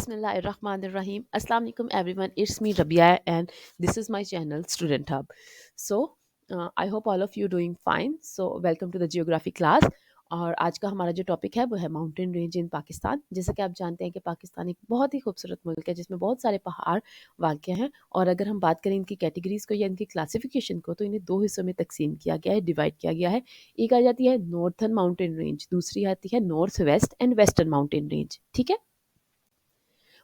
Bismillahirrahmanirrahim. Assalamu alaikum everyone. It's me Rabia and this is my channel Student Hub. I hope all of you doing fine. So welcome to the geography class. और आज का हमारा जो topic है वो है mountain range इन पाकिस्तान। जैसा कि आप जानते हैं कि पाकिस्तान एक बहुत ही खूबसूरत मुल्क है जिसमें बहुत सारे पहाड़ वाक़ हैं। और अगर हम बात करें इनकी कैटेगरीज़ को या इनकी क्लासिफिकेशन को तो इन्हें दो हिस्सों में तकसीम किया गया है, डिवाइड किया गया है। एक आ जाती है नॉर्थर्न माउंटेन रेंज, दूसरी आती है north west and western mountain range. ठीक है।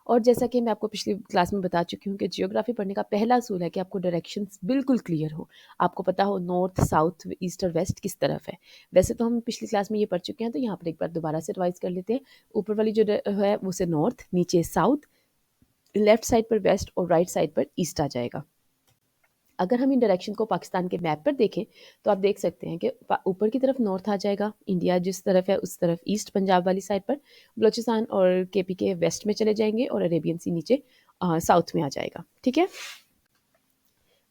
और जैसा कि मैं आपको पिछली क्लास में बता चुकी हूँ कि जियोग्राफी पढ़ने का पहला असूल है कि आपको डायरेक्शंस बिल्कुल क्लियर हो, आपको पता हो नॉर्थ साउथ ईस्ट और वेस्ट किस तरफ है। वैसे तो हम पिछली क्लास में ये पढ़ चुके हैं, तो यहाँ पर एक बार दोबारा से रिवाइज कर लेते हैं। ऊपर वाली जो है वो से नॉर्थ, नीचे साउथ, लेफ्ट साइड पर वेस्ट और राइट साइड पर ईस्ट आ जाएगा। अगर हम इन डायरेक्शन को पाकिस्तान के मैप पर देखें तो आप देख सकते हैं कि ऊपर की तरफ नॉर्थ आ जाएगा, इंडिया जिस तरफ है उस तरफ ईस्ट, पंजाब वाली साइड पर बलोचिस्तान और केपी के वेस्ट में चले जाएंगे और अरेबियन सी नीचे साउथ में आ जाएगा। ठीक है।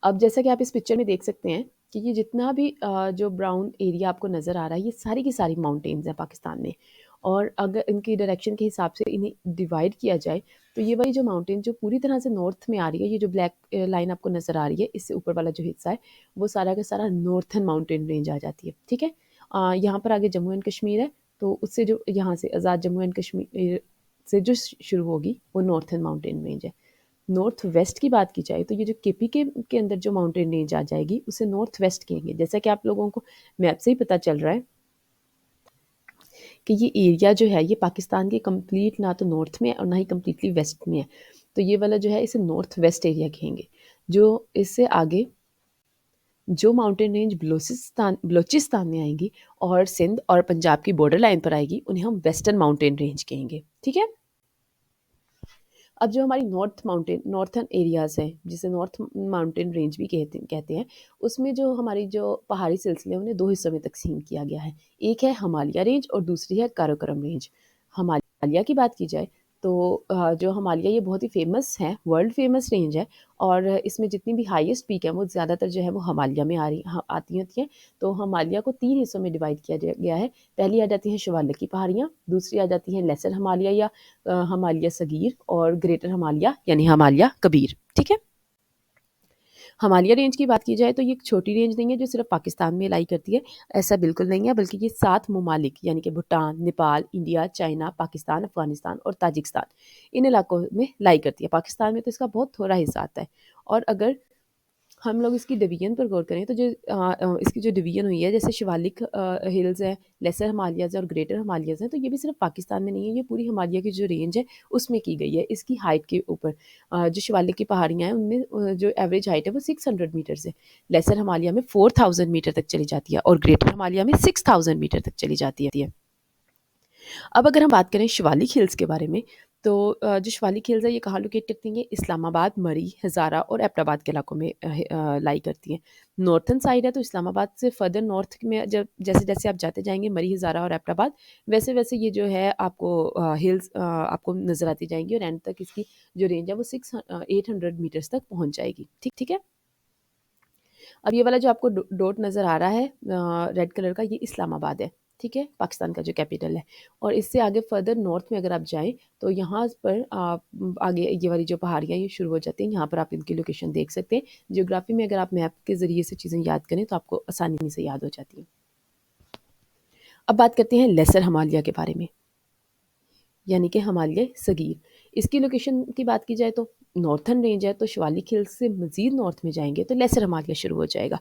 अब जैसा कि आप इस पिक्चर में देख सकते हैं कि ये जितना भी जो ब्राउन एरिया आपको नज़र आ रहा है ये सारी की सारी माउंटेन्स हैं पाकिस्तान में। और अगर इनकी डायरेक्शन के हिसाब से इन्हें डिवाइड किया जाए तो ये वाली जो माउंटेन जो पूरी तरह से नॉर्थ में आ रही है, ये जो ब्लैक लाइन आपको नज़र आ रही है, इससे ऊपर वाला जो हिस्सा है वो सारा का सारा नॉर्थन माउंटेन रेंज आ जाती है। ठीक है। यहाँ पर आगे जम्मू एंड कश्मीर है, तो उससे जो यहाँ से आज़ाद जम्मू एंड कश्मीर से जो शुरू होगी वो नॉर्थन माउंटेन रेंज है। नॉर्थ वेस्ट की बात की जाए तो ये जो केपी के अंदर जो माउंटेन रेंज आ जाएगी उसे नॉर्थ वेस्ट कहेंगे। जैसा कि आप लोगों को मैप से ही पता चल रहा है कि ये एरिया जो है ये पाकिस्तान के कंप्लीट ना तो नॉर्थ में और ना ही कम्प्लीटली वेस्ट में है, तो ये वाला जो है इसे नॉर्थ वेस्ट एरिया कहेंगे। जो इससे आगे जो माउंटेन रेंज बलोचिस्तान में आएंगी और सिंध और पंजाब की बॉर्डर लाइन पर आएगी उन्हें हम वेस्टर्न माउंटेन रेंज कहेंगे। ठीक है। अब जो हमारी नॉर्थर्न एरियाज़ हैं जिसे नॉर्थ माउंटेन रेंज भी कहते हैं, उसमें जो हमारी जो पहाड़ी सिलसिले हैं उन्हें दो हिस्सों में तकसीम किया गया है। एक है हिमालय रेंज और दूसरी है काराकोरम रेंज। हिमालय की बात की जाए तो जो हिमालय ये बहुत ही फेमस है, वर्ल्ड फेमस रेंज है। और इसमें जितनी भी हाईएस्ट पीक है वो ज़्यादातर जो है वो हिमालय में आती होती हैं। तो हिमालय को तीन हिस्सों में डिवाइड किया गया है। पहली आ जाती हैं शिवालिक की पहाड़ियाँ, दूसरी आ जाती हैं लेसर हिमालय या हिमालय सगीर, और ग्रेटर हिमालय यानी हिमालय कबीर। ठीक है। हिमालय रेंज की बात की जाए तो ये एक छोटी रेंज नहीं है जो सिर्फ पाकिस्तान में लाई करती है, ऐसा बिल्कुल नहीं है, बल्कि ये 7 ममालिक यानी कि भूटान, नेपाल, इंडिया, चाइना, पाकिस्तान, अफगानिस्तान और ताजिकिस्तान इन इलाकों में लाई करती है। पाकिस्तान में तो इसका बहुत थोड़ा हिस्सा आता है। और अगर हम लोग इसकी डिवीजन पर गौर करें तो जो इसकी जो डिवीजन हुई है, जैसे शिवालिक हिल्स है, लेसर हिमालयाज़ और ग्रेटर हिमालयाज़ हैं, तो ये भी सिर्फ पाकिस्तान में नहीं है, ये पूरी हिमालय की जो रेंज है उसमें की गई है। इसकी हाइट के ऊपर जो शिवालिक की पहाड़ियाँ हैं उनमें जो एवरेज हाइट है वो 600 मीटर है। लेसर हिमालय में 4000 मीटर तक चली जाती है और ग्रेटर हिमालय में 6000 मीटर तक चली जाती है। अब अगर हम बात करें शिवालिक हिल्स के बारे में तो जो शिवालिक हिल्स है ये कहाँ लोकेट करती हैं? इस्लामाबाद, मरी, हज़ारा और एबटाबाद के इलाकों में लाई करती हैं। नॉर्थन साइड है तो इस्लामाबाद से फर्दर नॉर्थ में जब जैसे-जैसे आप जाते जाएँगे मरी, हज़ारा और एबटाबाद, वैसे-वैसे ये जो है आपको हिल्स आपको नज़र आती जाएँगी और एंड तक इसकी जो रेंज है वो 800 मीटर्स तक पहुँच जाएगी। ठीक है? अब ये वाला जो आपको डॉट नज़र आ रहा है रेड कलर का, ये इस्लामाबाद है। ठीक है, पाकिस्तान का जो कैपिटल है। और इससे आगे फर्दर नॉर्थ में अगर आप जाएँ तो यहाँ पर आगे ये वाली जो पहाड़ियाँ ये शुरू हो जाती हैं, यहाँ पर आप इनकी लोकेशन देख सकते हैं। जियोग्राफी में अगर आप मैप के ज़रिए से चीज़ें याद करें तो आपको आसानी से याद हो जाती हैं। अब बात करते हैं लेसर हिमालय के बारे में, यानी कि हिमालय सगीर। इसकी लोकेशन की बात की जाए तो नॉर्थर्न रेंज है, तो शिवालिक हिल्स से मज़ीद नॉर्थ में जाएँगे तो लेसर हिमालय शुरू हो जाएगा।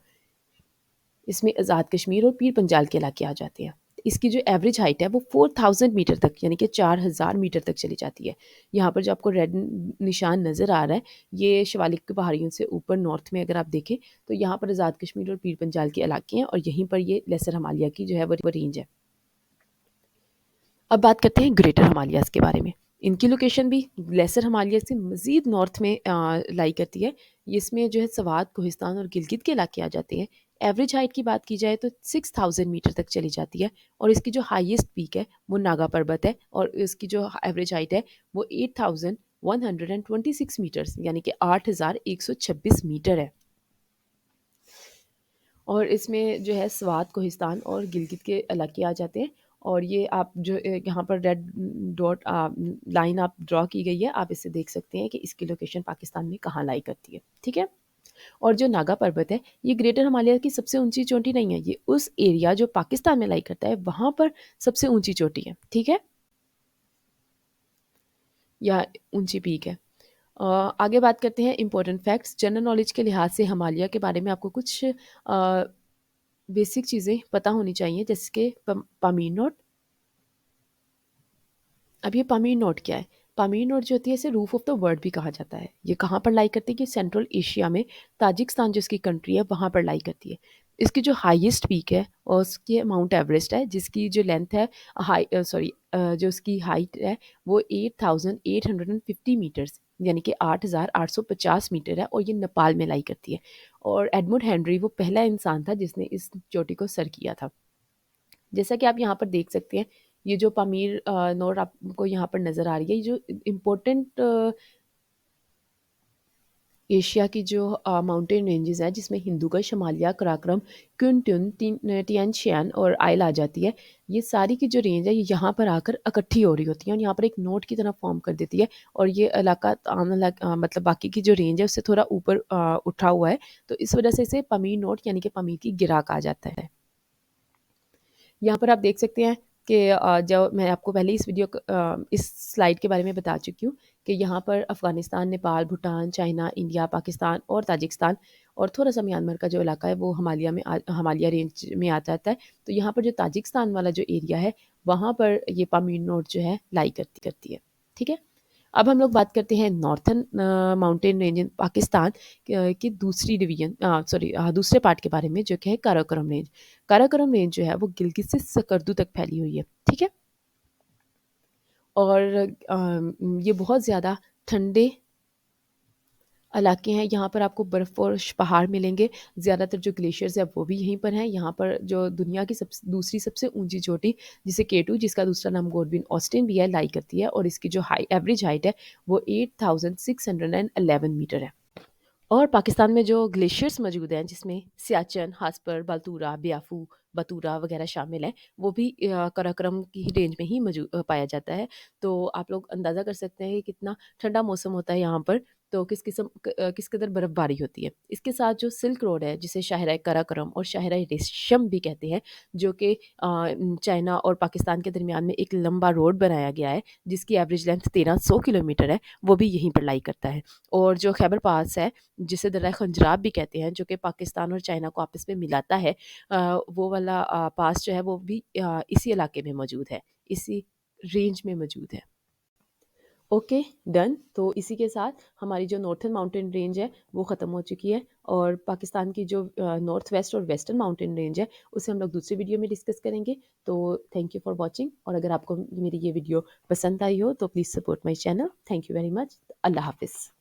इसमें आज़ाद कश्मीर और पीर पंजाल के इलाके आ जाते हैं। इसकी जो एवरेज हाइट है वो 4000 मीटर तक यानी कि 4000 मीटर तक चली जाती है। यहाँ पर जो आपको रेड निशान नज़र आ रहा है ये शिवालिक की पहाड़ियों से ऊपर नॉर्थ में अगर आप देखें तो यहाँ पर आज़ाद कश्मीर और पीर पंजाल के इलाके हैं और यहीं पर ये लेसर हिमालय की जो है वो रेंज है। अब बात करते हैं ग्रेटर हिमालयाज़ के बारे में। इनकी लोकेशन भी लेसर हिमालय से मज़ीद नॉर्थ में लाई करती है। इसमें जो है सवात, कोहिस्तान और गिलगित के इलाके आ जाते हैं। एवरेज हाइट की बात की जाए तो 6000 मीटर तक चली जाती है और इसकी जो हाईएस्ट पीक है वो नागा पर्वत है और इसकी जो एवरेज हाइट है वो 8126 मीटर्स यानी कि 8126 मीटर है। और इसमें जो है स्वात, कोहिस्तान और गिलगित के इलाके आ जाते हैं और ये आप जो यहाँ पर रेड डॉट लाइन आप ड्रॉ की गई है, आप इससे देख सकते हैं कि इसकी लोकेशन पाकिस्तान में कहाँ लाई करती है, ठीक है। और जो नागा पर्वत है, ये ग्रेटर हिमालय की सबसे ऊंची चोटी नहीं है, ये उस एरिया जो पाकिस्तान में लाई करता है वहाँ पर सबसे ऊंची चोटी है, ठीक है, या ऊंची पीक है। आगे बात करते हैं इंपॉर्टेंट फैक्ट्स। जनरल नॉलेज के लिहाज से हिमालय के बारे में आपको कुछ बेसिक चीज़ें पता होनी चाहिए, जैसे कि पामीर नोट। अब ये पामीर नोट क्या है? पामीर नोट जो होती है इसे रूफ ऑफ द वर्ल्ड भी कहा जाता है। ये कहाँ पर लाई करती है कि सेंट्रल एशिया में ताजिकिस्तान जो इसकी कंट्री है वहाँ पर लाई करती है। इसकी जो हाईएस्ट पीक है और उसकी माउंट एवरेस्ट है, जिसकी जो लेंथ है जो उसकी हाइट है वो 8,850 मीटर्स यानी कि 8,850 मीटर है, और ये नेपाल में लाई करती है। और एडमंड हेनरी वो पहला इंसान था जिसने इस चोटी को सर किया था। जैसा कि आप यहाँ पर देख सकते हैं, ये जो पामीर नोट आपको यहाँ पर नज़र आ रही है, ये जो इम्पोर्टेंट एशिया की जो माउंटेन रेंजेस हैं, जिसमें हिंदुकुश, हिमालय, कराकोरम, कुनतुन, तियान शान और आइल आ जाती है। ये सारी की जो रेंज है ये यहाँ पर आकर इकट्ठी हो रही होती है और यहाँ पर एक नोट की तरह फॉर्म कर देती है, और ये इलाका मतलब बाकी की जो रेंज है उससे थोड़ा ऊपर उठा हुआ है, तो इस वजह से इसे पमीर नोट यानी कि पमीर की गिरा कहा जाता है। यहाँ पर आप देख सकते हैं कि जो मैं आपको पहले इस स्लाइड के बारे में बता चुकी हूँ कि यहाँ पर अफ़गानिस्तान, नेपाल, भूटान, चाइना, इंडिया, पाकिस्तान और ताजिकिस्तान और थोड़ा-सा म्यांमार का जो इलाका है वो हिमालय रेंज में आ जाता है। तो यहाँ पर जो ताजिकिस्तान वाला जो एरिया है, वहाँ पर ये पामीर नोट जो है लाई करती है। ठीक है? अब हम लोग बात करते हैं नॉर्थन माउंटेन रेंज इन पाकिस्तान की दूसरे पार्ट के बारे में, जो कि है काराकोरम रेंज। काराकोरम रेंज जो है वो गिलगित से सकर्दू तक फैली हुई है, ठीक है। और ये बहुत ज़्यादा ठंडे इलाके हैं, यहाँ पर आपको बर्फ़ और पहाड़ मिलेंगे। ज़्यादातर जो ग्लेशियर्स है वो भी यहीं पर हैं। यहाँ पर जो दुनिया की दूसरी सबसे ऊंची चोटी, जिसे केटू, जिसका दूसरा नाम गोडविन ऑस्टिन भी है, लाई करती है, और इसकी जो एवरेज हाइट है वो 8,611 मीटर है। और पाकिस्तान में जो ग्लेशियर्स मौजूद हैं, जिसमें सियाचिन, हास्पर, बाल्तूरा, ब्याफू, बतूरा वगैरह शामिल हैं, वो भी काराकोरम की रेंज में ही पाया जाता है। तो आप लोग अंदाज़ा कर सकते हैं कि कितना ठंडा मौसम होता है यहाँ पर, तो किस कदर बर्फ़बारी होती है। इसके साथ जो सिल्क रोड है, जिसे शाहराह काराकोरम और शाहराह रेशम भी कहते हैं, जो कि चाइना और पाकिस्तान के दरमियान में एक लंबा रोड बनाया गया है, जिसकी एवरेज लेंथ 1300 किलोमीटर है, वो भी यहीं पर लाई करता है। और जो खैबर पास है, जिसे दर्रा खंजराब भी कहते हैं, जो कि पाकिस्तान और चाइना को आपस में मिलाता है, वो वाला पास जो है वो भी इसी इलाके में मौजूद है, इसी रेंज में मौजूद है। Okay, done. तो इसी के साथ हमारी जो नॉर्थन माउंटेन रेंज है वो ख़त्म हो चुकी है, और पाकिस्तान की जो नॉर्थ वेस्ट और वेस्टर्न माउंटेन रेंज है उसे हम लोग दूसरी वीडियो में डिस्कस करेंगे। तो थैंक यू फॉर वॉचिंग, और अगर आपको मेरी ये वीडियो पसंद आई हो तो please support my channel. Thank you very much. Allah हाफिज़।